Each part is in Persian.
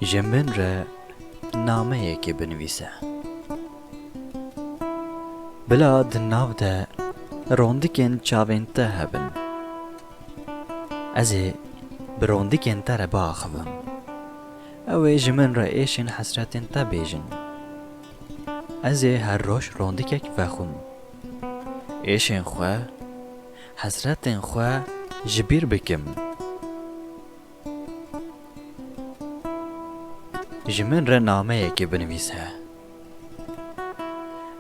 جمن را نامه که بنویسه بلا دناو ده روندکن چاوین ته هبن ازی بروندکن تر باخوم اوی جمن را ایشن حسرتن تا بیجن ازی هر روش روندکک وخم ایشن خواه حسرتن خواه جبیر بکم جمن را نامه که بنویسه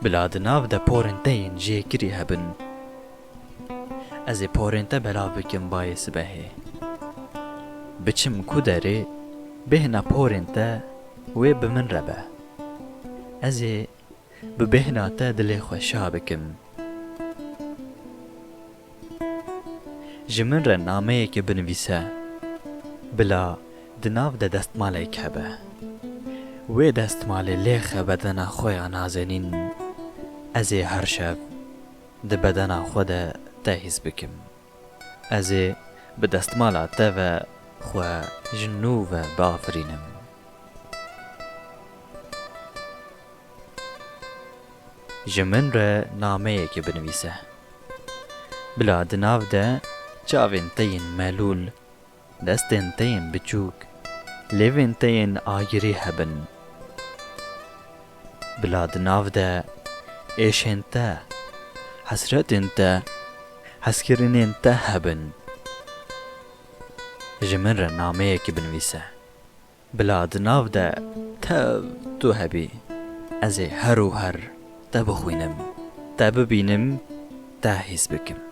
بلا دناو ده پورنتین جیکری هبن ازی پورنته بلا بکم بای سبهی بچم کدره بهنا پورنته وی بمن ربه ازی ببهنا تا دل خوشا بکم جمن را نامه که بنویسه بلا دناو ده دستمالک هبه وی دستمال لیخ بدن خوی نازنین ازی هر شب ده بدن خود تهیز بکم ازی به دستمال تا و خو جنو و بافرینم جمن را نامه که بنویسه بلا دناو ده چاوین تین ملول دستین تین بچوک لیوین تین آگری هبن بلا دناو ده ایشن تا حسرتن تا حسکرینین تا هبن جمن را نامه که بنویسه بلا دناو ده تا تو هبی ازی هر و هر تا بخوینم تا ببینم تا حس بکم